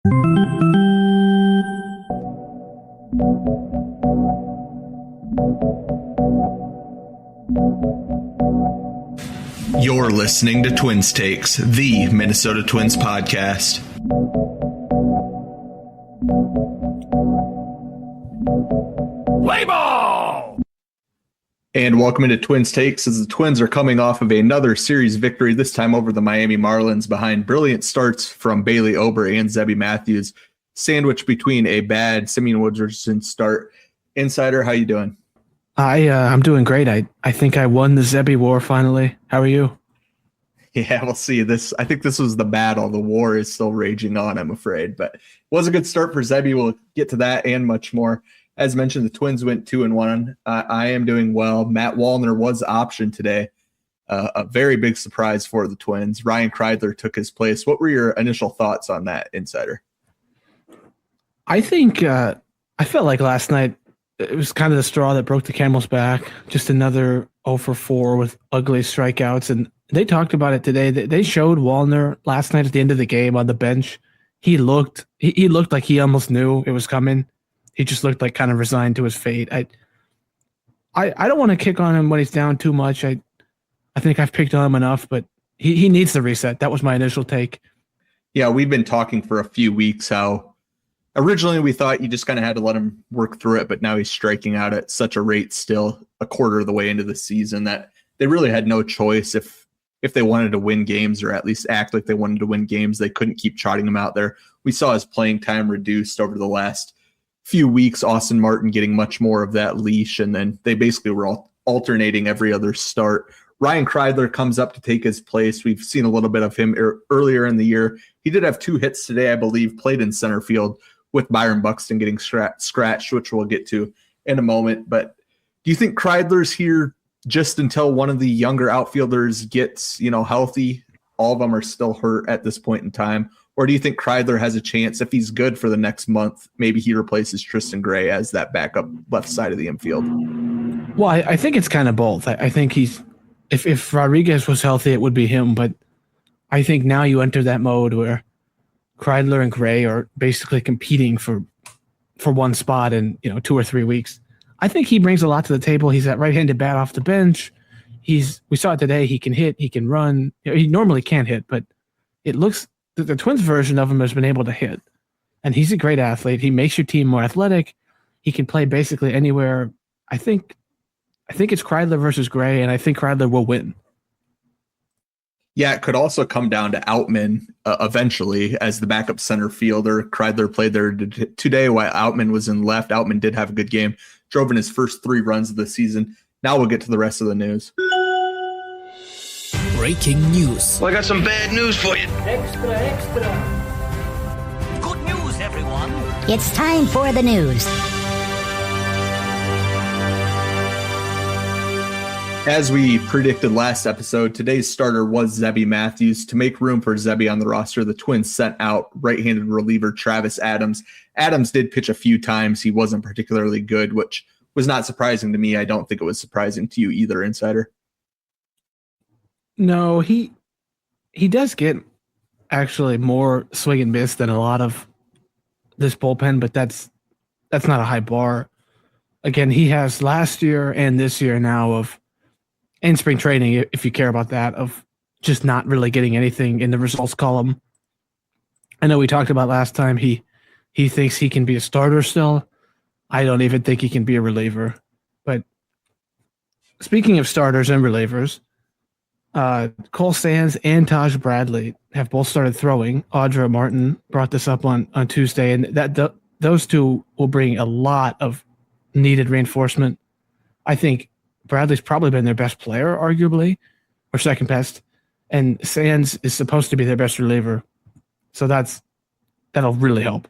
You're listening to Twins Takes, the Minnesota Twins podcast. Play ball! And welcome into Twins Takes as the Twins are coming off of another series victory, this time over the Miami Marlins behind brilliant starts from Bailey Ober and Zebby Matthews, sandwiched between a bad Simeon Woodson start. Insider, how you doing? I'm doing great. I think I won the Zebby war finally. How are you? Yeah, we'll see. I think this was the battle. The war is still raging on, I'm afraid. But it was a good start for Zebby. We'll get to that and much more. As mentioned, the Twins went 2-1. I am doing well. Matt Wallner was optioned today. A very big surprise for the Twins. Ryan Kreidler took his place. What were your initial thoughts on that, Insider? I think I felt like last night it was kind of the straw that broke the camel's back. Just another 0 for 4 with ugly strikeouts. And they talked about it today. They showed Wallner last night at the end of the game on the bench. He looked like he almost knew it was coming. He just looked like kind of resigned to his fate. I don't want to kick on him when he's down too much. I think I've picked on him enough, but he needs the reset. That was my initial take. Yeah, we've been talking for a few weeks how originally we thought you just kind of had to let him work through it, but now he's striking out at such a rate still a quarter of the way into the season that they really had no choice if they wanted to win games or at least act like they wanted to win games. They couldn't keep trotting him out there. We saw his playing time reduced over the last few weeks, Austin Martin getting much more of that leash, and then they basically were all alternating every other start. Ryan Kreidler comes up to take his place. We've seen a little bit of him earlier in the year. He did have 2 hits today, I believe, played in center field with Byron Buxton getting scratched, which we'll get to in a moment. But do you think Kreidler's here just until one of the younger outfielders gets, healthy? All of them are still hurt at this point in time. Or do you think Kreidler has a chance, if he's good for the next month, maybe he replaces Tristan Gray as that backup left side of the infield? Well, I think it's kind of both. I think if Rodriguez was healthy, it would be him. But I think now you enter that mode where Kreidler and Gray are basically competing for one spot in 2 or 3 weeks. I think he brings a lot to the table. He's that right-handed bat off the bench. We saw it today. He can hit. He can run. He normally can't hit, but it looks the Twins version of him has been able to hit. And he's a great athlete. He makes your team more athletic. He can play basically anywhere. I think it's Kreidler versus Gray, and I think Kreidler will win. Yeah, it could also come down to Outman eventually as the backup center fielder. Kreidler played there today while Outman was in left. Outman did have a good game, drove in his first 3 runs of the season. Now we'll get to the rest of the news. Breaking news. Well, I got some bad news for you. Extra. Good news, everyone. It's time for the news. As we predicted last episode, today's starter was Zebby Matthews. To make room for Zebby on the roster, the Twins sent out right-handed reliever Travis Adams. Adams did pitch a few times. He wasn't particularly good, which was not surprising to me. I don't think it was surprising to you either, Insider. No, he does get actually more swing and miss than a lot of this bullpen, but that's not a high bar. Again, he has last year and this year now in spring training, if you care about that, of just not really getting anything in the results column. I know we talked about last time he thinks he can be a starter still. I don't even think he can be a reliever. But speaking of starters and relievers, Cole Sands and Taj Bradley have both started throwing. Audra Martin brought this up on Tuesday, and those two will bring a lot of needed reinforcement. I think Bradley's probably been their best player, arguably, or second best, and Sands is supposed to be their best reliever. So that'll really help.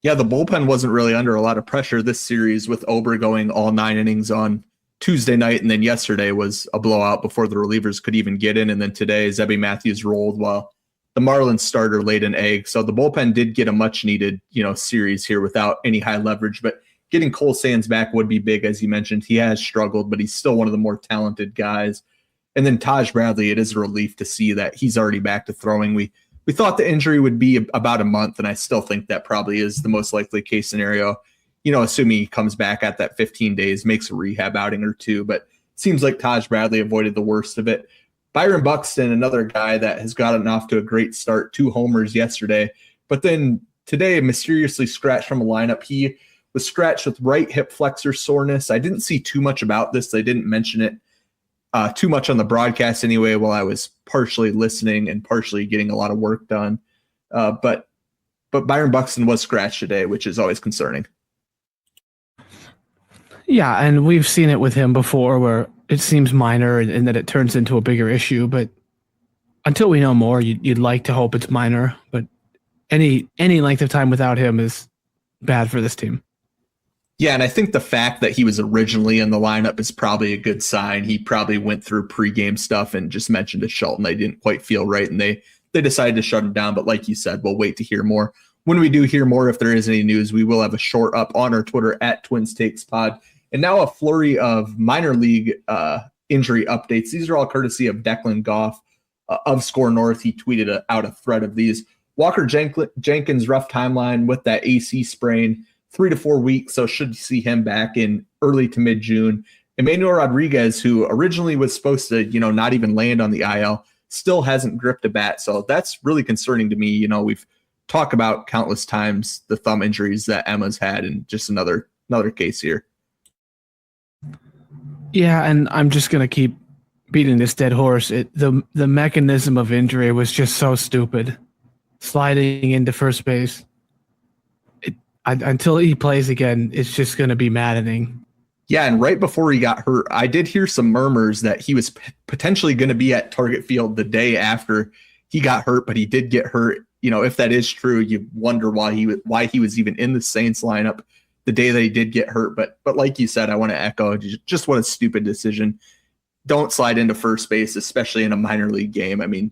Yeah, the bullpen wasn't really under a lot of pressure this series with Ober going all 9 innings on Tuesday night, and then yesterday was a blowout before the relievers could even get in, and then today Zebby Matthews rolled while the Marlins starter laid an egg. So the bullpen did get a much-needed, series here without any high leverage, but getting Cole Sands back would be big, as you mentioned. He has struggled, but he's still one of the more talented guys. And then Taj Bradley, it is a relief to see that he's already back to throwing. We we thought the injury would be about a month, and I still think that probably is the most likely case scenario, assuming he comes back at that 15 days, makes a rehab outing or two. But it seems like Taj Bradley avoided the worst of it. Byron Buxton, another guy that has gotten off to a great start, 2 homers yesterday, but then today mysteriously scratched from a lineup. He was scratched with right hip flexor soreness. I didn't see too much about this. They didn't mention it too much on the broadcast anyway, while I was partially listening and partially getting a lot of work done. But Byron Buxton was scratched today, which is always concerning. Yeah, and we've seen it with him before where it seems minor and that it turns into a bigger issue. But until we know more, you'd like to hope it's minor. But any length of time without him is bad for this team. Yeah, and I think the fact that he was originally in the lineup is probably a good sign. He probably went through pregame stuff and just mentioned to Shelton they didn't quite feel right, and they decided to shut him down. But like you said, we'll wait to hear more. When we do hear more, if there is any news, we will have a short up on our Twitter at TwinsTakesPod. And now a flurry of minor league injury updates. These are all courtesy of Declan Goff of Score North. He tweeted out a thread of these. Walker Jenkins, rough timeline with that AC sprain, 3 to 4 weeks, so should see him back in early to mid-June. Emmanuel Rodriguez, who originally was supposed to, not even land on the IL, still hasn't gripped a bat, so that's really concerning to me. We've talked about countless times the thumb injuries that Emma's had, and just another case here. Yeah, and I'm just going to keep beating this dead horse. The mechanism of injury was just so stupid. Sliding into first base. Until he plays again, it's just going to be maddening. Yeah, and right before he got hurt, I did hear some murmurs that he was potentially going to be at Target Field the day after he got hurt, but he did get hurt. If that is true, you wonder why he was even in the Saints lineup the day that he did get hurt. But like you said, I want to echo just what a stupid decision. Don't slide into first base, especially in a minor league game. I mean,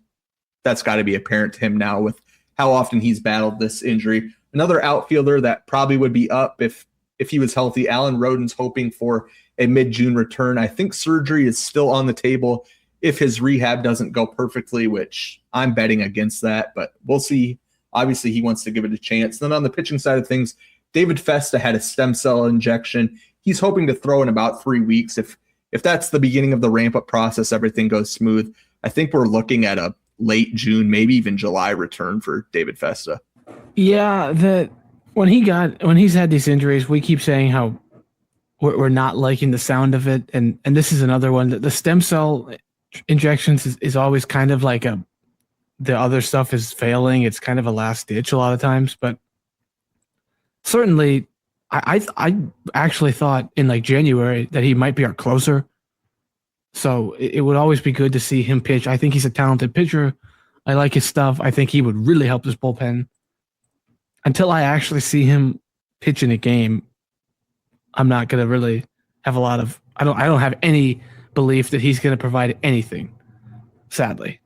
that's got to be apparent to him now with how often he's battled this injury. Another outfielder that probably would be up if he was healthy, Alan Roden's hoping for a mid-June return. I think surgery is still on the table if his rehab doesn't go perfectly, which I'm betting against that, but we'll see. Obviously, he wants to give it a chance. Then on the pitching side of things, David Festa had a stem cell injection. He's hoping to throw in about 3 weeks. If that's the beginning of the ramp-up process, everything goes smooth. I think we're looking at a late June, maybe even July return for David Festa. Yeah, when he's had these injuries, we keep saying how we're not liking the sound of it, and this is another one. The stem cell injections is always kind of like the other stuff is failing. It's kind of a last ditch a lot of times, but certainly I actually thought in like January that he might be our closer. So it would always be good to see him pitch. I think he's a talented pitcher. I like his stuff. I think he would really help this bullpen. Until I actually see him pitch in a game, I'm not going to really have a lot of. I don't have any belief that he's going to provide anything. Sadly.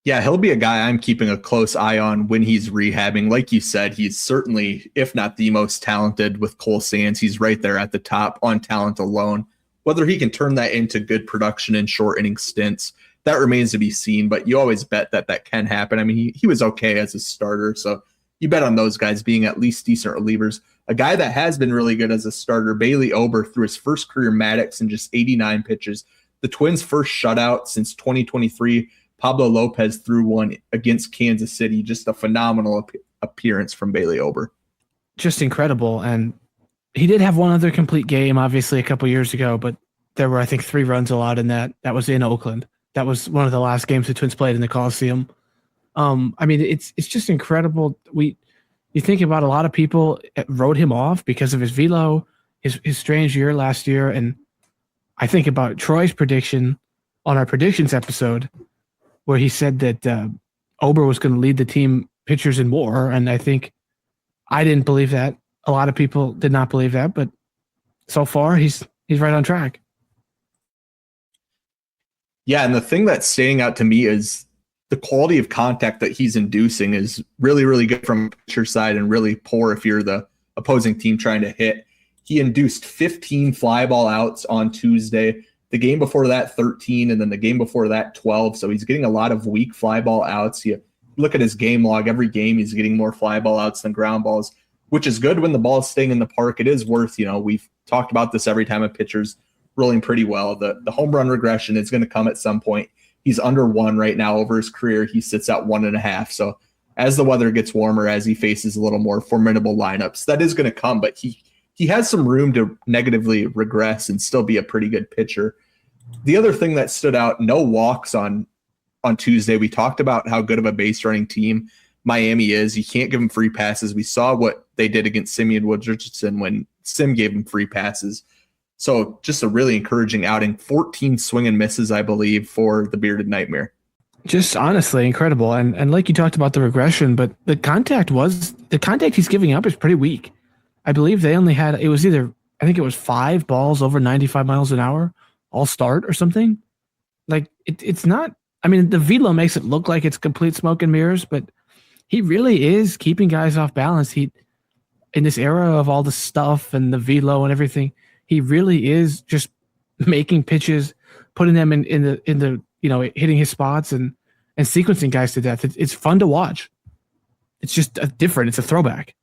Yeah, he'll be a guy I'm keeping a close eye on when he's rehabbing. Like you said, he's certainly, if not the most talented with Cole Sands. He's right there at the top on talent alone. Whether he can turn that into good production in short inning stints, that remains to be seen, but you always bet that can happen. I mean, he was okay as a starter, so you bet on those guys being at least decent relievers. A guy that has been really good as a starter, Bailey Ober, threw his first career Maddux in just 89 pitches. The Twins' first shutout since 2023. Pablo Lopez threw one against Kansas City. Just a phenomenal appearance from Bailey Ober. Just incredible. And he did have one other complete game, obviously, a couple years ago, but there were, I think, 3 runs allowed in that. That was in Oakland. That was one of the last games the Twins played in the Coliseum. I mean, it's just incredible. You think about a lot of people wrote him off because of his velo, his strange year last year, and I think about Troy's prediction on our predictions episode, where he said that Ober was going to lead the team pitchers in WAR, and I think I didn't believe that. A lot of people did not believe that, but so far he's right on track. Yeah, and the thing that's standing out to me is the quality of contact that he's inducing is really, really good from the pitcher side and really poor if you're the opposing team trying to hit. He induced 15 fly ball outs on Tuesday. The game before that, 13, and then the game before that, 12. So he's getting a lot of weak fly ball outs. You look at his game log, every game he's getting more fly ball outs than ground balls, which is good when the ball is staying in the park. It is worth, we've talked about this every time a pitcher's rolling pretty well. The home run regression is going to come at some point. He's under 1 right now over his career. He sits at 1.5. So as the weather gets warmer, as he faces a little more formidable lineups, that is going to come, but he has some room to negatively regress and still be a pretty good pitcher. The other thing that stood out, no walks on Tuesday. We talked about how good of a base running team Miami is. You can't give them free passes. We saw what they did against Simeon Woods-Richardson when Sim gave him free passes. So just a really encouraging outing. 14 swing and misses, I believe, for the Bearded Nightmare. Just honestly incredible. And like you talked about the regression, but the contact he's giving up is pretty weak. I believe they only had, I think it was 5 balls over 95 miles an hour all start or something. Like it's not, I mean, the velo makes it look like it's complete smoke and mirrors, but he really is keeping guys off balance. In this era of all the stuff and the velo and everything, he really is just making pitches, putting them in the hitting his spots and sequencing guys to death. It's fun to watch. It's just different. It's a throwback.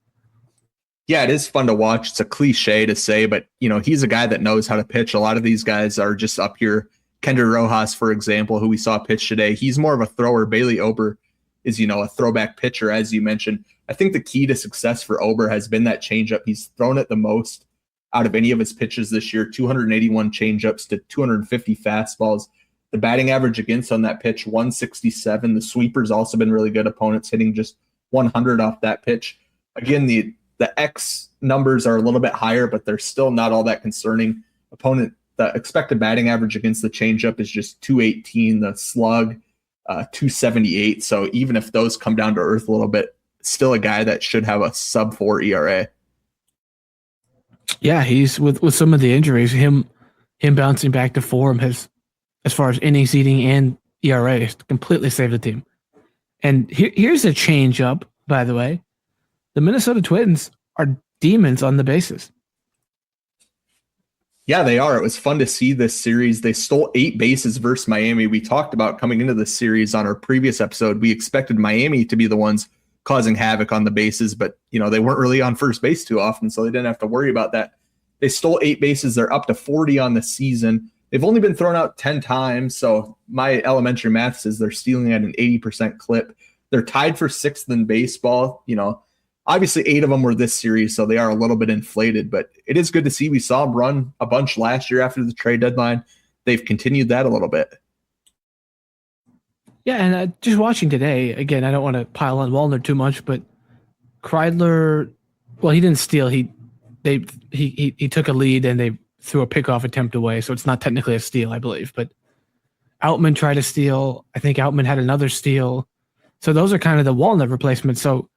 Yeah, it is fun to watch. It's a cliche to say, but he's a guy that knows how to pitch. A lot of these guys are just up here. Kendra Rojas, for example, who we saw pitch today, he's more of a thrower. Bailey Ober is, a throwback pitcher, as you mentioned. I think the key to success for Ober has been that changeup. He's thrown it the most out of any of his pitches this year, 281 changeups to 250 fastballs. The batting average against on that pitch, 167. The sweeper's also been really good. Opponents hitting just 100 off that pitch. Again, the X numbers are a little bit higher, but they're still not all that concerning. The expected batting average against the changeup is just 218. The slug, 278. So even if those come down to earth a little bit, still a guy that should have a sub-4 ERA. Yeah, he's with some of the injuries, him bouncing back to form has, as far as innings eating and ERA, has completely saved the team. And here's a change up, by the way. The Minnesota Twins are demons on the bases. Yeah, they are. It was fun to see this series. They stole 8 bases versus Miami. We talked about coming into this series on our previous episode. We expected Miami to be the ones causing havoc on the bases, but they weren't really on first base too often, so they didn't have to worry about that. They stole 8 bases. They're up to 40 on the season. They've only been thrown out 10 times, so my elementary math says they're stealing at an 80% clip. They're tied for 6th in baseball. Obviously 8 of them were this series, so they are a little bit inflated, but it is good to see. We saw them run a bunch last year after the trade deadline. They've continued that a little bit. Yeah, and just watching today, again, I don't want to pile on Wallner too much, but Kreidler, well, he didn't steal. He took a lead and they threw a pickoff attempt away, so it's not technically a steal, I believe. But Outman tried to steal. I think Outman had another steal. So those are kind of the Wallner replacements. So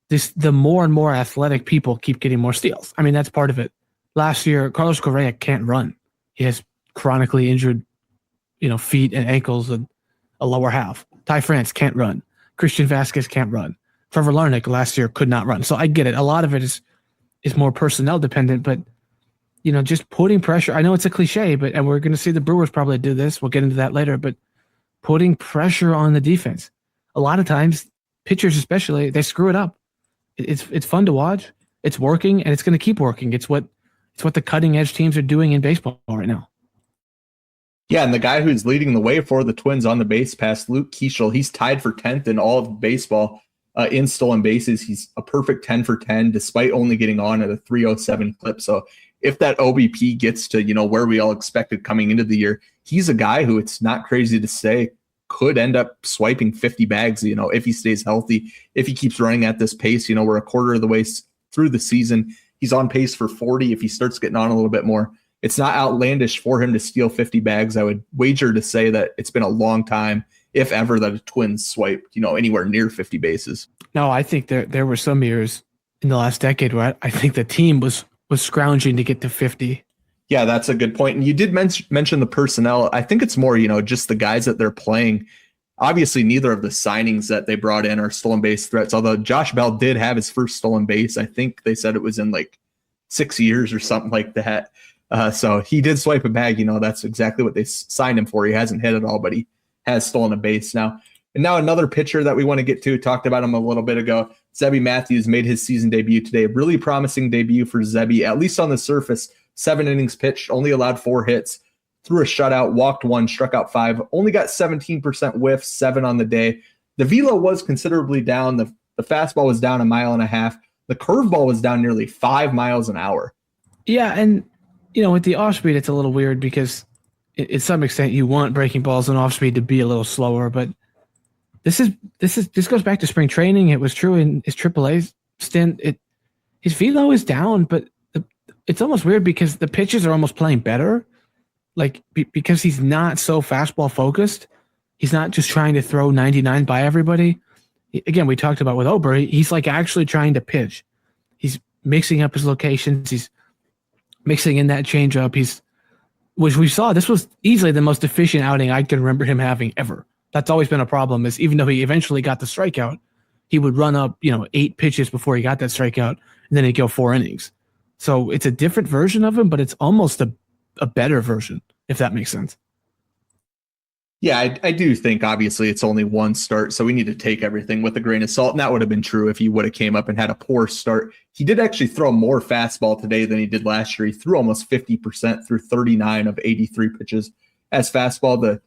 the more and more athletic people keep getting more steals. I mean, that's part of it. Last year, Carlos Correa can't run. He has chronically injured, feet and ankles and a lower half. Ty France can't run. Christian Vasquez can't run. Trevor Larnach last year could not run. So I get it. A lot of it is more personnel dependent, but just putting pressure. I know it's a cliche, and we're going to see the Brewers probably do this. We'll get into that later, but putting pressure on the defense. A lot of times, pitchers especially, they screw it up. It's fun to watch. It's working, and it's going to keep working. It's what the cutting edge teams are doing in baseball right now. Yeah, and the guy who's leading the way for the Twins on the base pass, Luke Keeschel, he's tied for 10th in all of baseball in stolen bases. He's a perfect 10 for 10, despite only getting on at a 307 clip. So if that OBP gets to, where we all expected coming into the year, he's a guy who, it's not crazy to say, could end up swiping 50 bags, if he stays healthy, if he keeps running at this pace. We're a quarter of the way through the season. He's on pace for 40. If he starts getting on a little bit more, it's not outlandish for him to steal 50 bags. I would wager to say that it's been a long time, if ever, that a Twins swiped, anywhere near 50 bases. No, I think there were some years in the last decade where I think the team was scrounging to get to 50. Yeah, that's a good point. And you did mention the personnel. I think it's more, just the guys that they're playing. Obviously, neither of the signings that they brought in are stolen base threats, although Josh Bell did have his first stolen base. I think they said it was in 6 years or something like that. So he did swipe a bag. That's exactly what they signed him for. He hasn't hit it all, but he has stolen a base. Now, And now another pitcher that we want to get to, talked about him a little bit ago, Zebby Matthews made his season debut today. Really promising debut for Zebby, at least on the surface. 7 innings pitched, only allowed 4 hits, threw a shutout, walked 1, struck out 5, only got 17% whiff, 7 on the day. The velo was considerably down. The fastball was down 1.5 miles. The curveball was down nearly 5 miles an hour. Yeah, and with the off speed, it's a little weird because to some extent you want breaking balls and off speed to be a little slower, but this goes back to spring training. It was true in his AAA stint. His velo is down, but it's almost weird because the pitches are almost playing better, because he's not so fastball focused. He's not just trying to throw 99 by everybody. Again, we talked about with Ober, he's actually trying to pitch. He's mixing up his locations. He's mixing in that changeup. Which we saw, this was easily the most efficient outing I can remember him having ever. That's always been a problem, is even though he eventually got the strikeout, he would run up, 8 pitches before he got that strikeout, and then he'd go 4 innings. So it's a different version of him, but it's almost a better version, if that makes sense. Yeah, I do think obviously it's only one start, so we need to take everything with a grain of salt. And that would have been true if he would have came up and had a poor start. He did actually throw more fastball today than he did last year. He threw almost 50% through 39 of 83 pitches as fastball.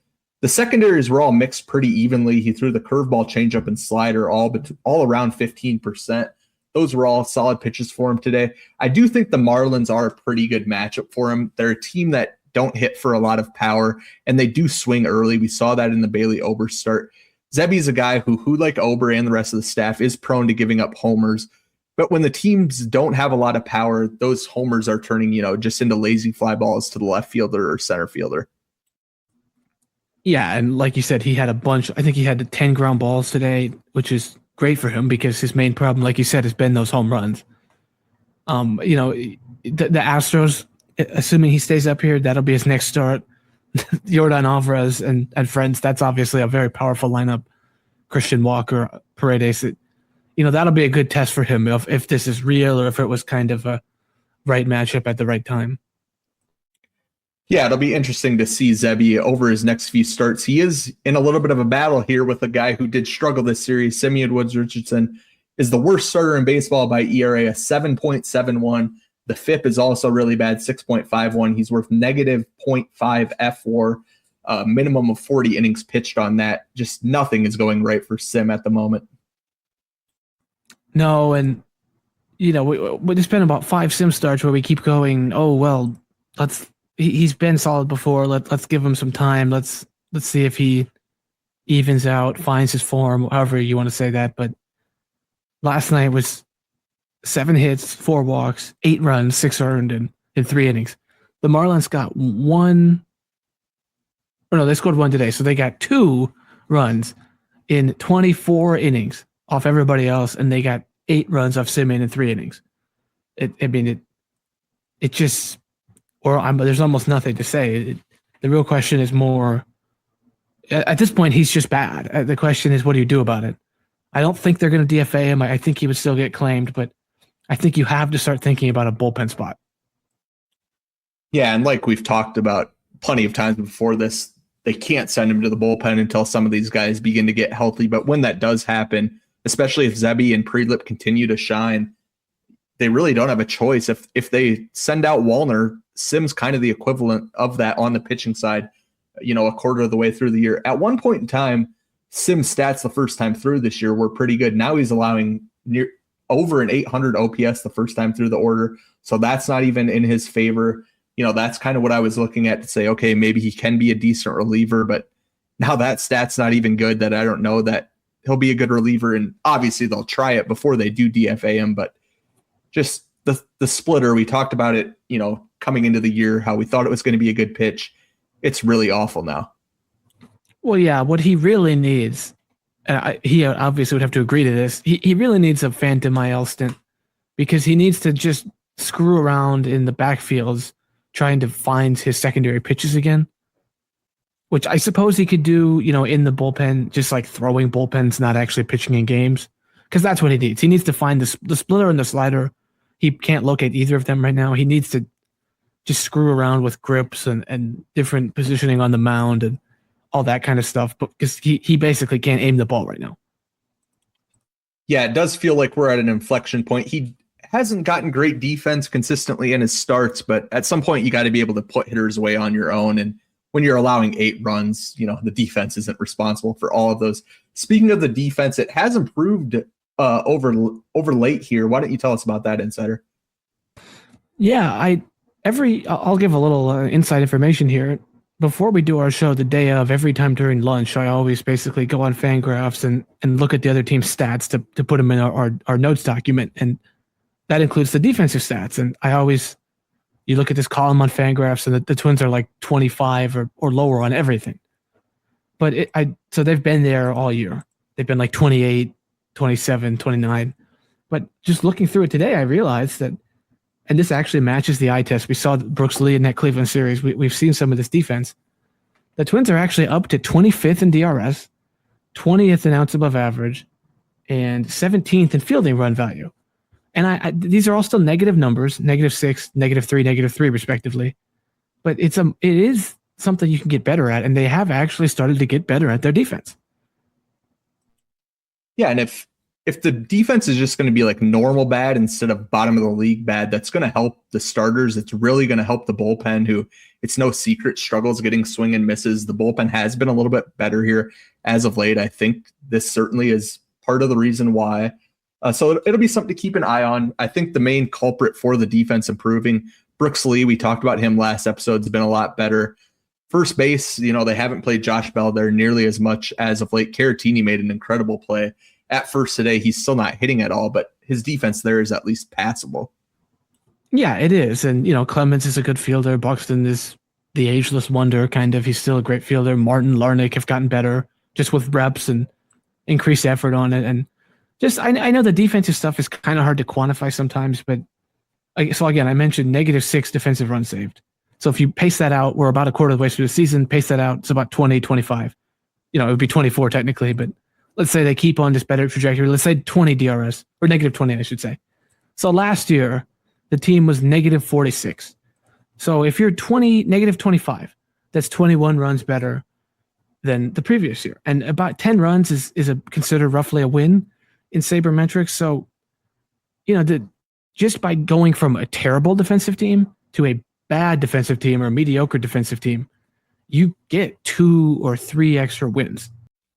The secondaries were all mixed pretty evenly. He threw the curveball, changeup, and slider all around 15%. Those were all solid pitches for him today. I do think the Marlins are a pretty good matchup for him. They're a team that don't hit for a lot of power, and they do swing early. We saw that in the Bailey Ober start. Zebby's a guy who like Ober and the rest of the staff, is prone to giving up homers. But when the teams don't have a lot of power, those homers are turning, just into lazy fly balls to the left fielder or center fielder. Yeah, and like you said, he had a bunch. I think he had 10 ground balls today, which is great for him because his main problem, like you said, has been those home runs. The Astros, assuming he stays up here, that'll be his next start. Yordan Alvarez and friends, that's obviously a very powerful lineup. Christian Walker, Paredes, that'll be a good test for him if this is real or if it was kind of a right matchup at the right time. Yeah, it'll be interesting to see Zebby over his next few starts. He is in a little bit of a battle here with a guy who did struggle this series. Simeon Woods Richardson is the worst starter in baseball by ERA, a 7.71. The FIP is also really bad, 6.51. He's worth negative 0.5 F4, minimum of 40 innings pitched on that. Just nothing is going right for Sim at the moment. No, and, there's been about 5 Sim starts where we keep going, oh, well, he's been solid before. Let's give him some time. Let's see if he evens out, finds his form, however you want to say that. But last night was 7 hits, 4 walks, 8 runs, 6 earned in 3 innings. The Marlins got 1. Or no, they scored 1 today. So they got 2 runs in 24 innings off everybody else, and they got 8 runs off Simeon in 3 innings. It just, there's almost nothing to say. The real question is more, at this point, he's just bad. The question is, what do you do about it? I don't think they're going to DFA him. I think he would still get claimed, but I think you have to start thinking about a bullpen spot. Yeah, and like we've talked about plenty of times before this, they can't send him to the bullpen until some of these guys begin to get healthy. But when that does happen, especially if Zebby and Prelip continue to shine, they really don't have a choice. If they send out Wallner, Sim's kind of the equivalent of that on the pitching side, a quarter of the way through the year. At one point in time, Sim's stats the first time through this year were pretty good. Now he's allowing over an 800 OPS the first time through the order. So that's not even in his favor. That's kind of what I was looking at to say, okay, maybe he can be a decent reliever, but now that stat's not even good, that I don't know that he'll be a good reliever. And obviously they'll try it before they do DFA him, but just the splitter, we talked about it, coming into the year, how we thought it was going to be a good pitch. It's really awful now. Well, yeah, what he really needs, he obviously would have to agree to this, he really needs a Phantom IL stint because he needs to just screw around in the backfields trying to find his secondary pitches again, which I suppose he could do, in the bullpen, just like throwing bullpens, not actually pitching in games, because that's what he needs. He needs to find the splitter and the slider. He can't locate either of them right now. He needs to just screw around with grips and different positioning on the mound and all that kind of stuff, but because he basically can't aim the ball right now. Yeah, it does feel like we're at an inflection point. He hasn't gotten great defense consistently in his starts, but at some point you got to be able to put hitters away on your own. And when you're allowing 8 runs, the defense isn't responsible for all of those. Speaking of the defense, it has improved over late here. Why don't you tell us about that, Insider? Yeah, I'll give a little inside information here. Before we do our show, the day of, every time during lunch, I always basically go on Fangraphs and look at the other team's stats to put them in our notes document. And that includes the defensive stats. And you look at this column on Fangraphs and the Twins are like 25 or lower on everything. But so they've been there all year. They've been like 28, 27, 29. But just looking through it today, I realized that, and this actually matches the eye test. We saw Brooks Lee in that Cleveland series. We've seen some of this defense. The Twins are actually up to 25th in DRS, 20th in outs above average, and 17th in fielding run value. And these are all still negative numbers, -6, -3, -3, respectively. But it is something you can get better at, and they have actually started to get better at their defense. Yeah, and if the defense is just going to be like normal bad instead of bottom of the league bad, that's going to help the starters. It's really going to help the bullpen, who, it's no secret, struggles getting swing and misses. The bullpen has been a little bit better here as of late. I think this certainly is part of the reason why. So it'll be something to keep an eye on. I think the main culprit for the defense improving, Brooks Lee, we talked about him last episode, has been a lot better. First base, they haven't played Josh Bell there nearly as much as of late. Caratini made an incredible play at first today. He's still not hitting at all, but his defense there is at least passable. Yeah, it is. And, Clemens is a good fielder. Buxton is the ageless wonder, kind of. He's still a great fielder. Martin, Larnick have gotten better just with reps and increased effort on it. And I know the defensive stuff is kind of hard to quantify sometimes, but so again, I mentioned -6 defensive runs saved. So if you pace that out, we're about a quarter of the way through the season, pace that out, it's about 20, 25. It would be 24 technically, but let's say they keep on this better trajectory. Let's say 20 DRS, or -20, I should say. So last year, the team was -46. So if you're -25, that's 21 runs better than the previous year. And about 10 runs is considered roughly a win in sabermetrics. So, just by going from a terrible defensive team to a bad defensive team or a mediocre defensive team, you get 2 or 3 extra wins.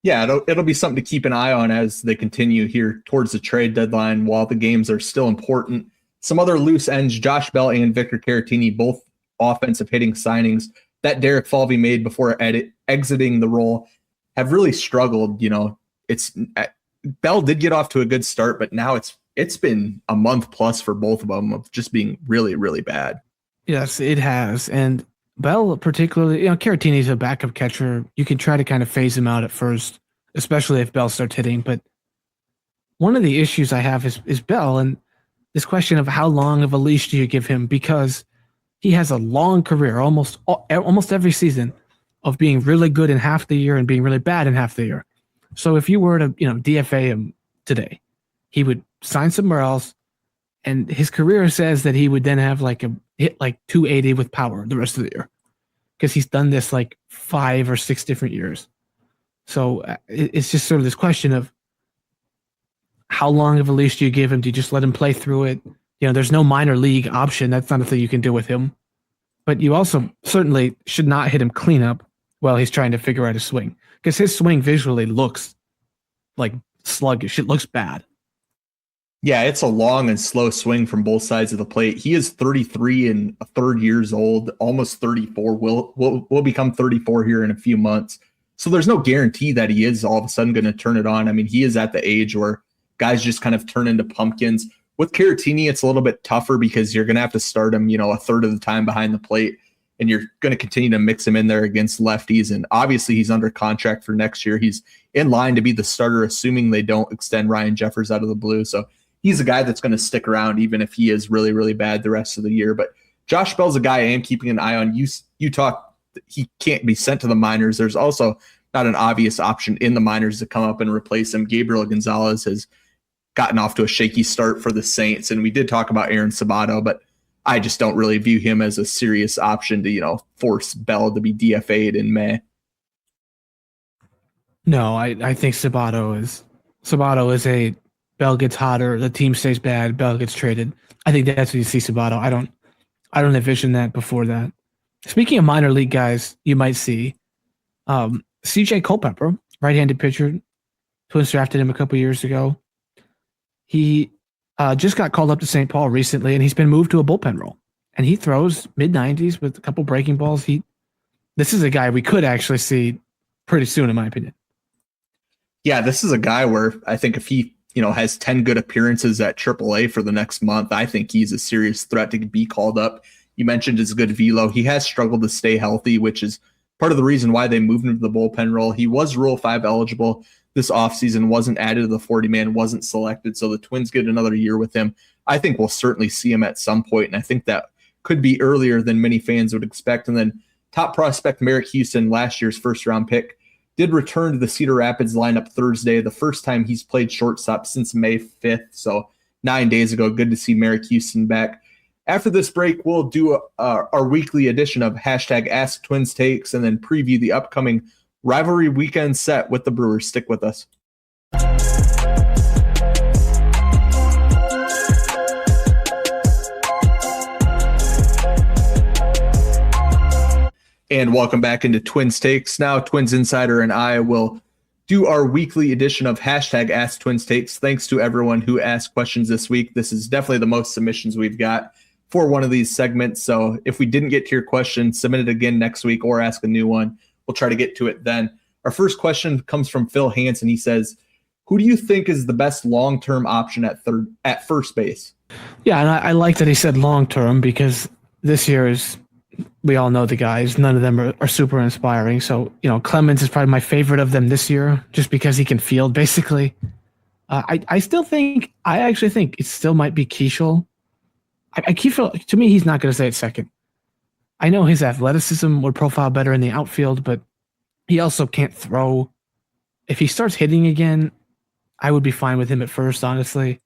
Yeah, it'll be something to keep an eye on as they continue here towards the trade deadline. While the games are still important, some other loose ends, Josh Bell and Victor Caratini, both offensive hitting signings that Derek Falvey made before exiting the role, have really struggled. Bell did get off to a good start, but now it's been a month plus for both of them of just being really, really bad. Yes, it has. And Bell particularly, Caratini's a backup catcher. You can try to kind of phase him out at first, especially if Bell starts hitting. But one of the issues I have is Bell, and this question of how long of a leash do you give him, because he has a long career, almost every season, of being really good in half the year and being really bad in half the year. So if you were to, DFA him today, he would sign somewhere else, and his career says that he would then have hit 280 with power the rest of the year, because he's done this 5 or 6 different years. So it's just sort of this question of how long of a leash do you give him? Do you just let him play through it? There's no minor league option. That's not a thing you can do with him. But you also certainly should not hit him clean up while he's trying to figure out his swing, because his swing visually looks like sluggish. It looks bad. Yeah, it's a long and slow swing from both sides of the plate. He is 33 and a third years old, almost 34. Will become 34 here in a few months. So there's no guarantee that he is all of a sudden going to turn it on. I mean, he is at the age where guys just kind of turn into pumpkins. With Caratini, it's a little bit tougher because you're going to have to start him, a third of the time behind the plate, and you're going to continue to mix him in there against lefties. And obviously he's under contract for next year. He's in line to be the starter, assuming they don't extend Ryan Jeffers out of the blue. So he's a guy that's going to stick around even if he is really, really bad the rest of the year. But Josh Bell's a guy I am keeping an eye on. You talk, he can't be sent to the minors. There's also not an obvious option in the minors to come up and replace him. Gabriel Gonzalez has gotten off to a shaky start for the Saints, and we did talk about Aaron Sabato, but I just don't really view him as a serious option to, force Bell to be DFA'd in May. No, I think Sabato is a Bell gets hotter, the team stays bad, Bell gets traded. I think that's when you see Sabato. I don't envision that before that. Speaking of minor league guys, you might see CJ Culpepper, right-handed pitcher. Twins drafted him a couple years ago. He just got called up to St. Paul recently, and he's been moved to a bullpen role. And he throws mid-90s with a couple breaking balls. This is a guy we could actually see pretty soon, in my opinion. Yeah, this is a guy where I think if he, has 10 good appearances at AAA for the next month, I think he's a serious threat to be called up. You mentioned his good velo. He has struggled to stay healthy, which is part of the reason why they moved him to the bullpen role. He was Rule 5 eligible this offseason, wasn't added to the 40-man, wasn't selected, so the Twins get another year with him. I think we'll certainly see him at some point, and I think that could be earlier than many fans would expect. And then top prospect Merrick Houston, last year's first-round pick, did return to the Cedar Rapids lineup Thursday, the first time he's played shortstop since May 5th, so 9 days ago. Good to see Merrick Houston back. After this break, we'll do our weekly edition of hashtag Ask Twins Takes and then preview the upcoming rivalry weekend set with the Brewers. Stick with us. And welcome back into Twins Takes. Now, Twins Insider and I will do our weekly edition of hashtag Ask Twins Takes. Thanks to everyone who asked questions this week. This is definitely the most submissions we've got for one of these segments. So if we didn't get to your question, submit it again next week or ask a new one. We'll try to get to it then. Our first question comes from Phil Hansen. He says, who do you think is the best long-term option at first base? Yeah, and I like that he said long-term because this year is, we all know the guys. None of them are super inspiring. So, Clemens is probably my favorite of them this year just because he can field, basically. I actually think it still might be Keishel. To me, he's not going to stay at second. I know his athleticism would profile better in the outfield, but he also can't throw. If he starts hitting again, I would be fine with him at first, honestly.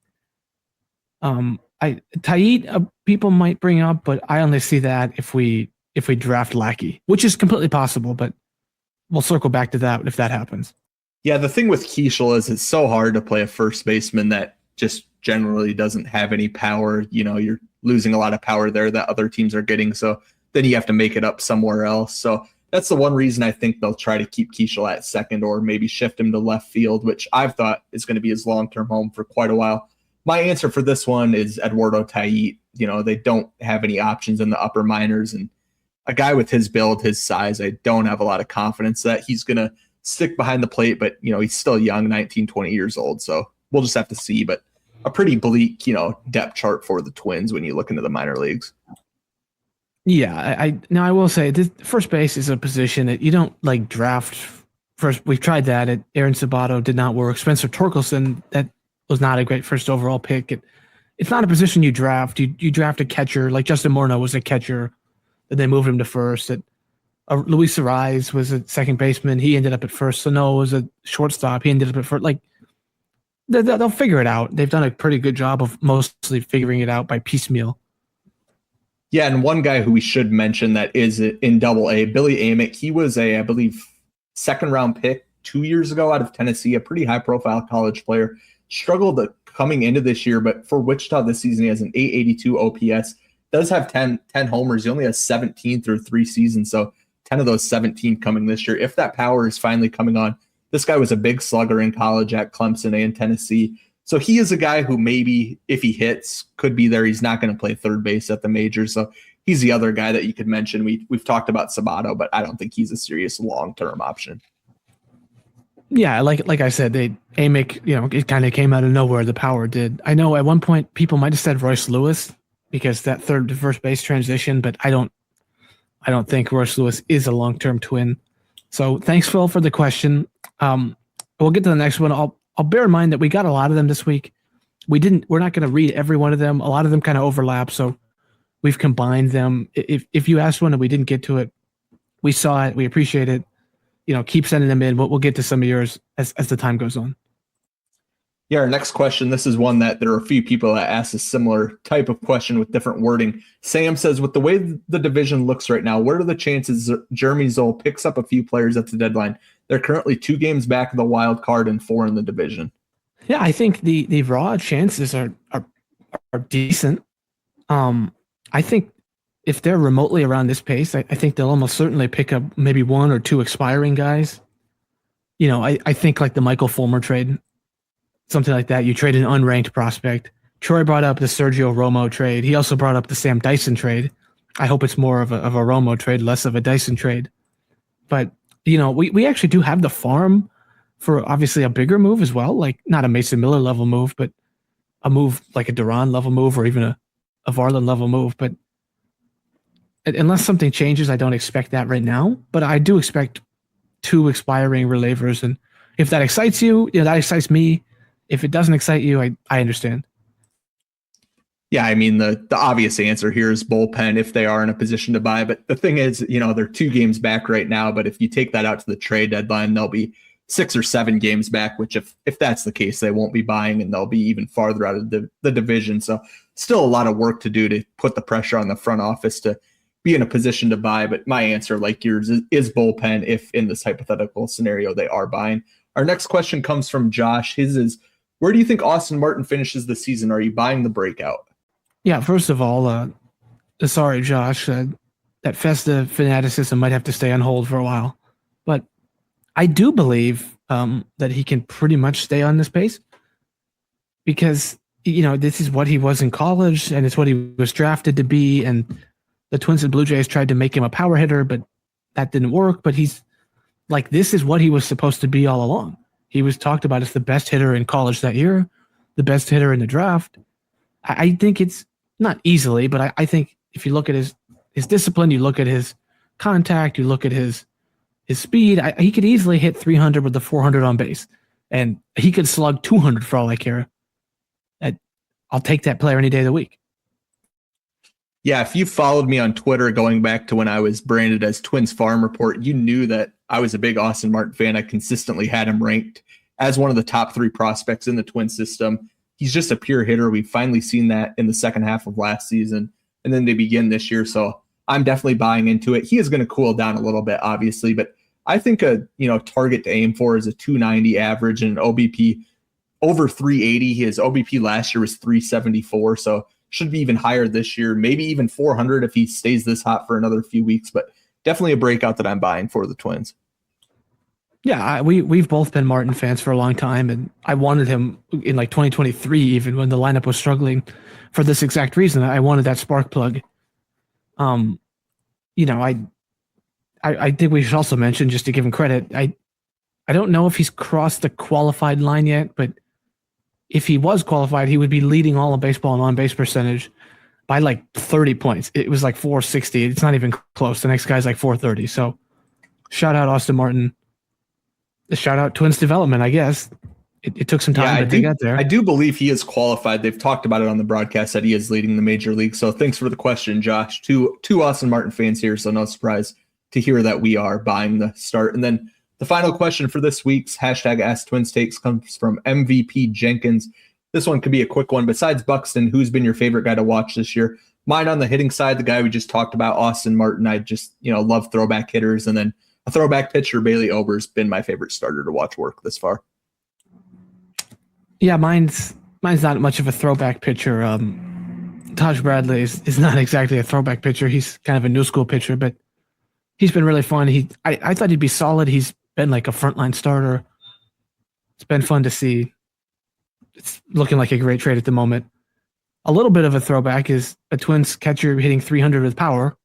Tayit, people might bring up, but I only see that if we draft Lackey, which is completely possible, but we'll circle back to that if that happens. Yeah, the thing with Keishel is it's so hard to play a first baseman that just generally doesn't have any power. You're losing a lot of power there that other teams are getting, so then you have to make it up somewhere else. So that's the one reason I think they'll try to keep Keishel at second or maybe shift him to left field, which I've thought is going to be his long-term home for quite a while. My answer for this one is Eduardo Tayit. They don't have any options in the upper minors, and a guy with his build, his size, I don't have a lot of confidence that he's going to stick behind the plate, but he's still young, 19, 20 years old, so we'll just have to see. But a pretty bleak, depth chart for the Twins when you look into the minor leagues. Yeah, I will say this first base is a position that you don't draft first. We've tried that. Aaron Sabato did not work. Spencer Torkelson, that was not a great first overall pick. It's not a position you draft. You draft a catcher, like Justin Morneau was a catcher, and they moved him to first. Luis Ariz was a second baseman. He ended up at first. Sano was a shortstop. He ended up at first. They'll figure it out. They've done a pretty good job of mostly figuring it out by piecemeal. Yeah, and one guy who we should mention that is in Double-A, Billy Amick. He was I believe, second-round pick 2 years ago out of Tennessee, a pretty high-profile college player. Struggled coming into this year, but for Wichita this season, he has an 882 OPS. Does have 10 homers. He only has 17 through 3 seasons, so 10 of those 17 coming this year. If that power is finally coming on, this guy was a big slugger in college at Clemson and Tennessee. So he is a guy who maybe, if he hits, could be there. He's not going to play third base at the majors. So he's the other guy that you could mention. We've talked about Sabato, but I don't think he's a serious long-term option. Yeah, like I said, Amick, it kind of came out of nowhere. The power did. I know at one point people might have said Royce Lewis because that third to first base transition, but I don't think Royce Lewis is a long-term Twin. So thanks, Phil, for the question. We'll get to the next one. I'll bear in mind that we got a lot of them this week. We're not going to read every one of them. A lot of them kind of overlap, so we've combined them. If you asked one and we didn't get to it, we saw it. We appreciate it. Keep sending them in. We'll get to some of yours as the time goes on. Yeah, our next question, this is one that there are a few people that asked a similar type of question with different wording. Sam says, with the way the division looks right now, what are the chances Jeremy Zoll picks up a few players at the deadline They're currently 2 games back of the wild card and 4 in the division. Yeah, I think the raw chances are decent. I think if they're remotely around this pace, I think they'll almost certainly pick up maybe 1 or 2 expiring guys. I think like the Michael Fulmer trade, something like that. You trade an unranked prospect. Troy brought up the Sergio Romo trade. He also brought up the Sam Dyson trade. I hope it's more of a Romo trade, less of a Dyson trade. But, we actually do have the farm for obviously a bigger move as well. Like not a Mason Miller level move, but a move like a Duran level move or even a Varland level move. But unless something changes, I don't expect that right now. But I do expect 2 expiring relievers. And if that excites you, that excites me. If it doesn't excite you, I understand. Yeah, I mean, the obvious answer here is bullpen if they are in a position to buy. But the thing is, they're 2 games back right now. But if you take that out to the trade deadline, they'll be 6 or 7 games back, which if that's the case, they won't be buying and they'll be even farther out of the division. So still a lot of work to do to put the pressure on the front office to be in a position to buy. But my answer, like yours, is bullpen if in this hypothetical scenario they are buying. Our next question comes from Josh. His is, where do you think Austin Martin finishes the season? Are you buying the breakout? Yeah, first of all, sorry, Josh, that Festa fanaticism might have to stay on hold for a while. But I do believe that he can pretty much stay on this pace because, this is what he was in college and it's what he was drafted to be. And the Twins and Blue Jays tried to make him a power hitter, but that didn't work. But he's like, this is what he was supposed to be all along. He was talked about as the best hitter in college that year, the best hitter in the draft. I think it's not easily, but I think if you look at his discipline, you look at his contact, you look at his speed, he could easily hit 300 with the 400 on base, and he could slug 200 for all I care. I'll take that player any day of the week. Yeah, if you followed me on Twitter going back to when I was branded as Twins Farm Report, you knew that I was a big Austin Martin fan. I consistently had him ranked as one of the top 3 prospects in the Twin system. He's just a pure hitter. We've finally seen that in the second half of last season, and then they begin this year. So I'm definitely buying into it. He is going to cool down a little bit, obviously, but I think a target to aim for is a 290 average and an OBP over 380. His OBP last year was 374, so should be even higher this year, maybe even 400 if he stays this hot for another few weeks. But definitely a breakout that I'm buying for the Twins. Yeah, we've both been Martin fans for a long time, and I wanted him in like 2023, even when the lineup was struggling, for this exact reason. I wanted that spark plug. I think we should also mention, just to give him credit, I don't know if he's crossed the qualified line yet, but if he was qualified, he would be leading all of baseball in on-base percentage by like 30 points. It was like 460. It's not even close. The next guy's like 430. So shout out Austin Martin. Shout out Twins development, I guess. It took some time, but they got there. I do believe he is qualified. They've talked about it on the broadcast that he is leading the major league. So thanks for the question, Josh. Two Austin Martin fans here, so no surprise to hear that we are buying the start. And then the final question for this week's hashtag Ask Twins Takes comes from MVP Jenkins. This one could be a quick one. Besides Buxton, who's been your favorite guy to watch this year? Mine on the hitting side, the guy we just talked about, Austin Martin. I just love throwback hitters, and then a throwback pitcher, Bailey Ober, has been my favorite starter to watch work this far. Yeah, mine's not much of a throwback pitcher. Taj Bradley is not exactly a throwback pitcher. He's kind of a new school pitcher, but he's been really fun. I thought he'd be solid. He's been like a frontline starter. It's been fun to see. It's looking like a great trade at the moment. A little bit of a throwback is a Twins catcher hitting 300 with power.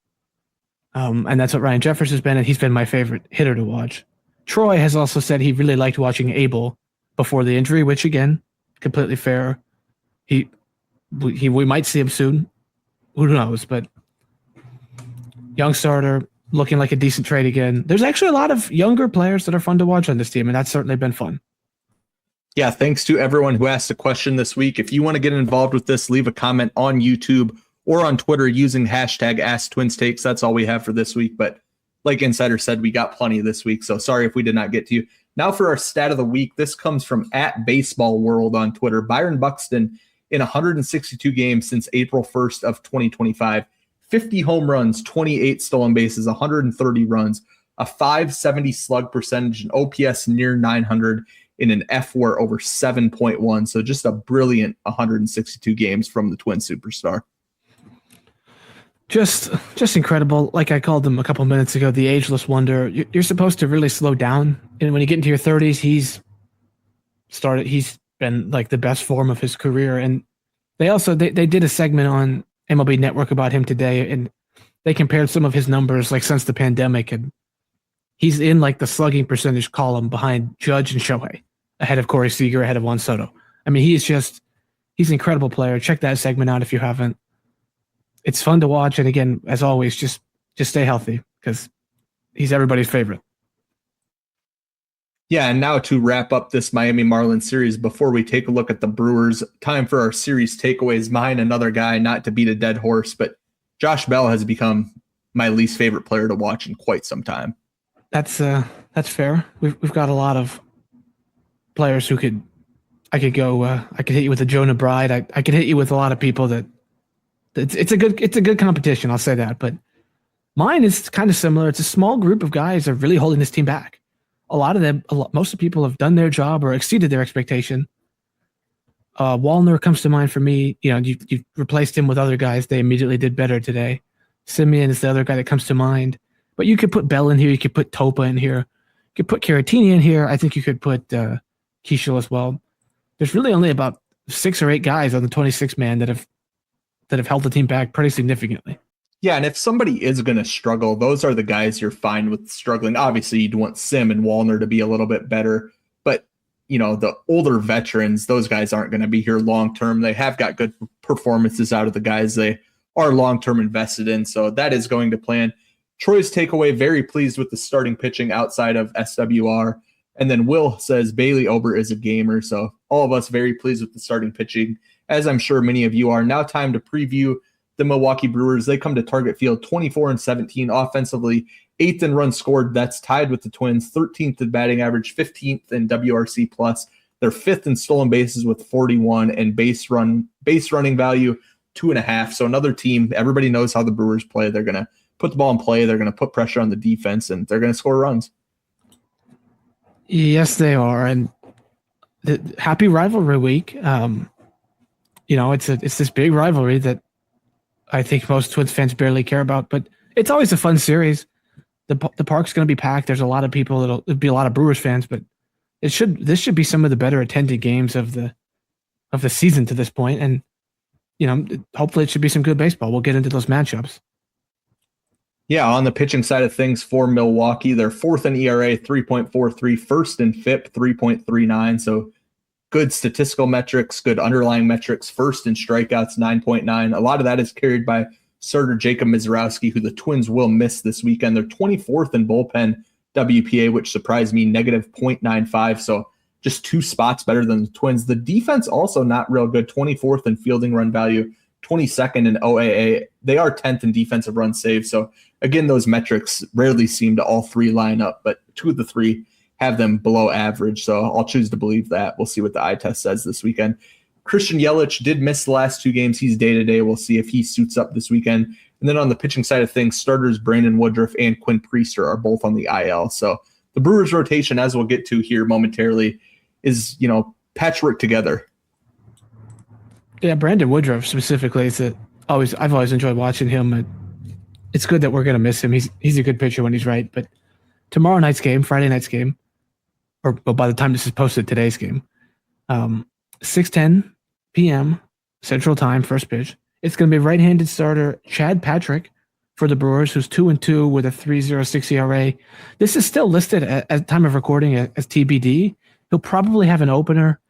And that's what Ryan Jeffers has been, and he's been my favorite hitter to watch. Troy has also said he really liked watching Abel before the injury, which, again, completely fair. We might see him soon. Who knows? But young starter, looking like a decent trade again. There's actually a lot of younger players that are fun to watch on this team, and that's certainly been fun. Yeah, thanks to everyone who asked a question this week. If you want to get involved with this, leave a comment on YouTube or on Twitter using hashtag AskTwinsTakes. That's all we have for this week. But like Insider said, we got plenty this week, so sorry if we did not get to you. Now for our stat of the week. This comes from @BaseballWorld on Twitter. Byron Buxton in 162 games since April 1st of 2025. 50 home runs, 28 stolen bases, 130 runs, a 570 slug percentage, an OPS near 900, in an F-WAR over 7.1. So just a brilliant 162 games from the Twin superstar. Just incredible. Like I called him a couple minutes ago, the ageless wonder. You're supposed to really slow down, and when you get into your 30s, he's been like the best form of his career. And they did a segment on MLB Network about him today, and they compared some of his numbers like since the pandemic, and he's in like the slugging percentage column behind Judge and Shohei, ahead of Corey Seager, ahead of Juan Soto. I mean, he's an incredible player. Check that segment out if you haven't. It's fun to watch, and again, as always, just stay healthy because he's everybody's favorite. Yeah, and now to wrap up this Miami Marlins series, before we take a look at the Brewers, time for our series takeaways. Mine, another guy, not to beat a dead horse, but Josh Bell has become my least favorite player to watch in quite some time. That's fair. We've got a lot of players who I could hit you with a Jonah Bride. I could hit you with a lot of people that it's a good competition. I'll say that, but mine is kind of similar. It's a small group of guys that are really holding this team back. Most of the people have done their job or exceeded their expectation. Wallner comes to mind for me. You replaced him with other guys. They immediately did better today. Simeon is the other guy that comes to mind. But you could put Bell in here. You could put Topa in here. You could put Caratini in here. I think you could put Keishel as well. There's really only about 6 or 8 guys on the 26-man that have held the team back pretty significantly. Yeah, and if somebody is going to struggle, those are the guys you're fine with struggling. Obviously, you'd want Sim and Wallner to be a little bit better. But, the older veterans, those guys aren't going to be here long-term. They have got good performances out of the guys they are long-term invested in. So that is going to plan. Troy's takeaway, very pleased with the starting pitching outside of SWR. And then Will says Bailey Ober is a gamer. So all of us very pleased with the starting pitching, as I'm sure many of you are. Now time to preview the Milwaukee Brewers. They come to Target Field 24-17 offensively, 8th in runs scored. That's tied with the Twins, 13th in batting average, 15th in WRC plus. They're 5th in stolen bases with 41 and base running value 2.5. So another team, everybody knows how the Brewers play. They're going to put the ball in play. They're going to put pressure on the defense, and they're going to score runs. Yes, they are. And happy rivalry week. It's this big rivalry that I think most Twins fans barely care about, but it's always a fun series. The park's going to be packed. There's a lot of people. There'll be a lot of Brewers fans, but this should be some of the better attended games of the season to this point. And hopefully it should be some good baseball. We'll get into those matchups. Yeah, on the pitching side of things for Milwaukee, they're 4th in ERA, 3.43, 1st in FIP, 3.39. So good statistical metrics, good underlying metrics. 1st in strikeouts, 9.9. A lot of that is carried by starter Jacob Mizorowski, who the Twins will miss this weekend. They're 24th in bullpen WPA, which surprised me, negative 0.95. So just 2 spots better than the Twins. The defense also not real good, 24th in fielding run value, 22nd in OAA. They are 10th in defensive run save. So again, those metrics rarely seem to all 3 line up, but 2 of the 3 have them below average. So I'll choose to believe that. We'll see what the eye test says this weekend. Christian Yelich did miss the last 2 games. He's day-to-day. We'll see if he suits up this weekend. And then on the pitching side of things, starters Brandon Woodruff and Quinn Priester are both on the IL. So the Brewers rotation, as we'll get to here momentarily, is, patchwork together. Yeah, Brandon Woodruff specifically I've always enjoyed watching him. It's good that we're going to miss him. He's a good pitcher when he's right. But tomorrow night's game, Friday night's game, or by the time this is posted, today's game, 6:10 p.m. Central Time, first pitch. It's going to be right-handed starter Chad Patrick for the Brewers, who's 2-2 with a 3.06 ERA. This is still listed at time of recording as TBD. He'll probably have an opener.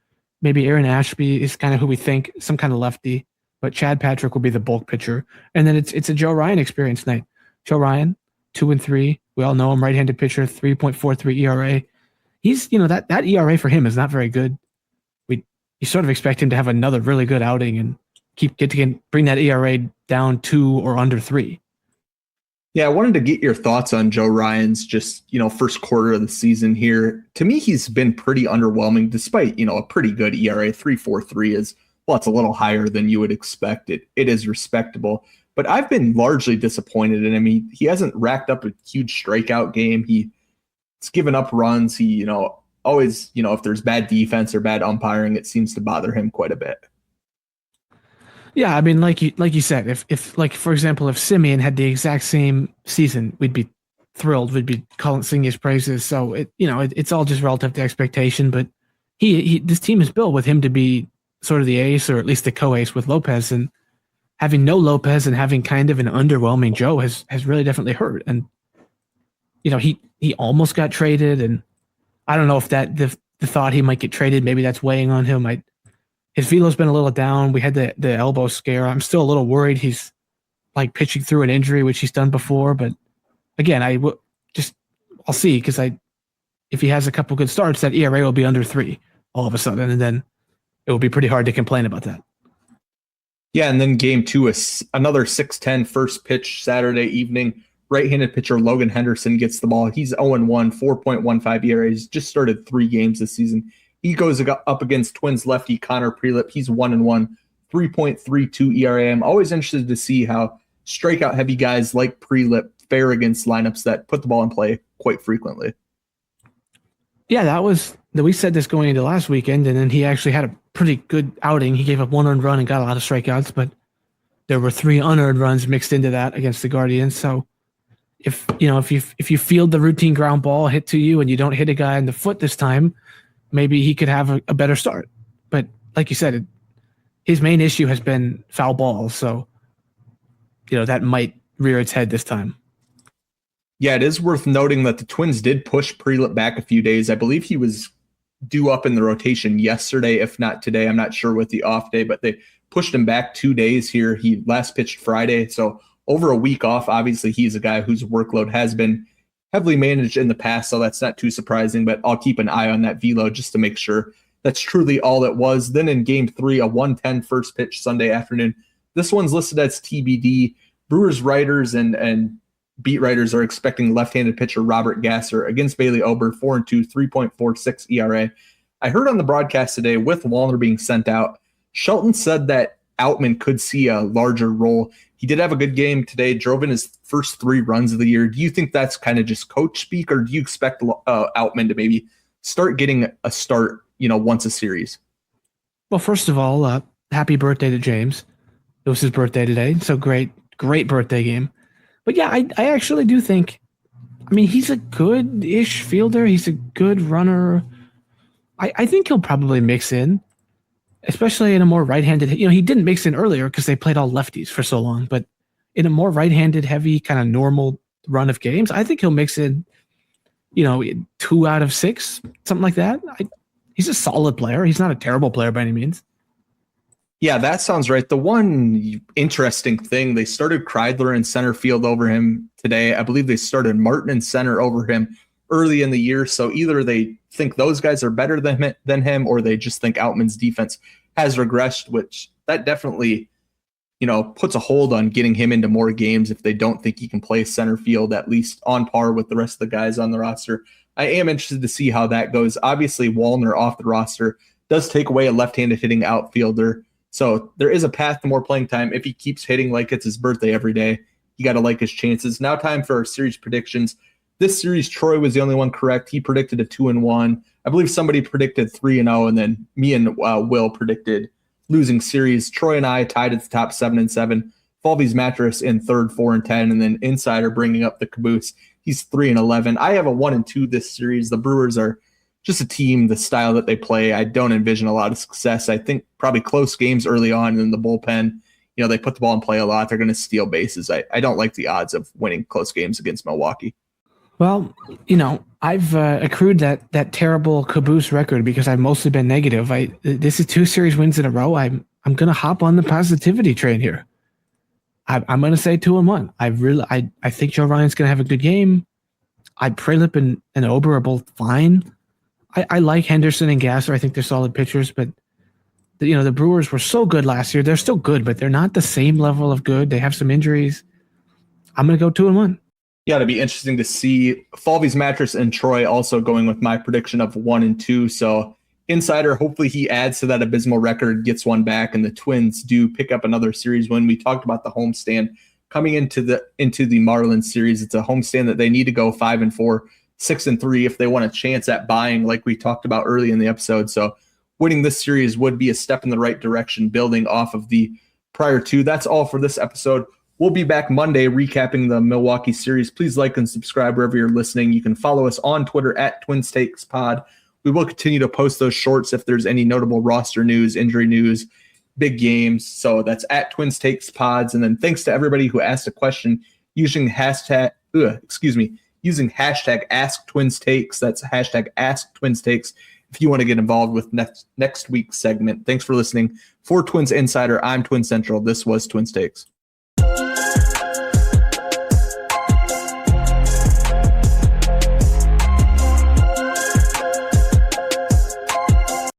Maybe Aaron Ashby is kind of who we think, some kind of lefty. But Chad Patrick will be the bulk pitcher. And then it's a Joe Ryan experience night. Joe Ryan, 2-3. We all know him, right-handed pitcher, 3.43 ERA. He's, that ERA for him is not very good. You sort of expect him to have another really good outing and bring that ERA down 2 or under 3. Yeah, I wanted to get your thoughts on Joe Ryan's first quarter of the season here. To me, he's been pretty underwhelming despite, a pretty good ERA. 3.43 is, well, it's a little higher than you would expect. It is respectable. but I've been largely disappointed in him. He hasn't racked up a huge strikeout game. He's given up runs. He, always, if there's bad defense or bad umpiring, it seems to bother him quite a bit. Yeah, I mean, like you said, if for example, if Simeon had the exact same season, we'd be thrilled. We'd be singing his praises. So it's all just relative to expectation. But this team is built with him to be sort of the ace, or at least the co-ace with Lopez, and having no Lopez and having kind of an underwhelming Joe has really definitely hurt. And he almost got traded, and I don't know if that the thought he might get traded, maybe that's weighing on him. His velo's been a little down. We had the elbow scare. I'm still a little worried he's like pitching through an injury, which he's done before. But again, I'll see, because if he has a couple good starts, that ERA will be under 3 all of a sudden, and then it will be pretty hard to complain about that. Yeah, and then game 2 is another 6-10 first pitch Saturday evening. Right-handed pitcher Logan Henderson gets the ball. He's 0-1, 4.15 ERA. He's just started 3 games this season. He goes up against Twins lefty Connor Prelip. He's 1-1, 3.32 ERA. I'm always interested to see how strikeout-heavy guys like Prelip fare against lineups that put the ball in play quite frequently. Yeah, we said this going into last weekend, and then he actually had a pretty good outing. He gave up 1 earned run and got a lot of strikeouts, but there were 3 unearned runs mixed into that against the Guardians. So if you field the routine ground ball hit to you and you don't hit a guy in the foot this time, maybe he could have a better start. But like you said, his main issue has been foul balls. So, that might rear its head this time. Yeah, it is worth noting that the Twins did push Prelip back a few days. I believe he was due up in the rotation yesterday, if not today. I'm not sure with the off day, but they pushed him back 2 days here. He last pitched Friday, so over a week off. Obviously, he's a guy whose workload has been heavily managed in the past, so that's not too surprising, but I'll keep an eye on that velo just to make sure that's truly all it was. Then in game 3, a 1:10 first pitch Sunday afternoon. This one's listed as TBD. Brewers writers and beat writers are expecting left-handed pitcher Robert Gasser against Bailey Ober, 4-2, 3.46 ERA. I heard on the broadcast today, with Wallner being sent out, Shelton said that Outman could see a larger role. He did have a good game today, drove in his first 3 runs of the year. Do you think that's kind of just coach speak, or do you expect Outman to maybe start getting a start, once a series? Well, first of all, happy birthday to James. It was his birthday today, so great birthday game. But yeah, I actually do think, he's a good-ish fielder. He's a good runner. I think he'll probably mix in, especially in a more right-handed. He didn't mix in earlier because they played all lefties for so long. But in a more right-handed heavy kind of normal run of games, I think he'll mix in, 2 out of 6, something like that. He's a solid player. He's not a terrible player by any means. Yeah, that sounds right. The one interesting thing, they started Kreidler in center field over him today. I believe they started Martin in center over him early in the year. So either they think those guys are better than him, or they just think Outman's defense has regressed, which that definitely, puts a hold on getting him into more games if they don't think he can play center field, at least on par with the rest of the guys on the roster. I am interested to see how that goes. Obviously, Wallner off the roster does take away a left-handed hitting outfielder. So there is a path to more playing time. If he keeps hitting like it's his birthday every day, you got to like his chances. Now time for our series predictions. This series, Troy was the only one correct. He predicted a 2-1. I believe somebody predicted 3-0, and then me and Will predicted losing series. Troy and I tied at the top 7-7. Falvey's Mattress in third, 4-10, and then Insider bringing up the caboose. He's 3-11. I have a 1-2 this series. The Brewers are just a team, the style that they play. I don't envision a lot of success. I think probably close games early on in the bullpen. They put the ball in play a lot. They're going to steal bases. I don't like the odds of winning close games against Milwaukee. Well, I've accrued that terrible caboose record because I've mostly been negative. This is 2 series wins in a row. I'm going to hop on the positivity train here. I'm going to say 2-1. I think Joe Ryan's going to have a good game. Prelip and Ober are both fine. I like Henderson and Gasser. I think they're solid pitchers, but the Brewers were so good last year. They're still good, but they're not the same level of good. They have some injuries. I'm going to go 2-1. Yeah, it'll be interesting to see. Falvey's Mattress and Troy also going with my prediction of 1-2. So Insider, hopefully he adds to that abysmal record, gets one back, and the Twins do pick up another series win. We talked about the homestand coming into the Marlins series. It's a homestand that they need to go 5-4, 6-3 if they want a chance at buying, like we talked about early in the episode. So winning this series would be a step in the right direction, building off of the prior two. That's all for this episode. We'll be back Monday recapping the Milwaukee series. Please like and subscribe wherever you're listening. You can follow us on Twitter at TwinsTakesPod. We will continue to post those shorts if there's any notable roster news, injury news, big games. So that's at TwinsTakesPods. And then thanks to everybody who asked a question using hashtag AskTwinsTakes. That's hashtag AskTwinsTakes if you want to get involved with next week's segment. Thanks for listening. For Twins Insider, I'm Twin Central. This was Twins Takes.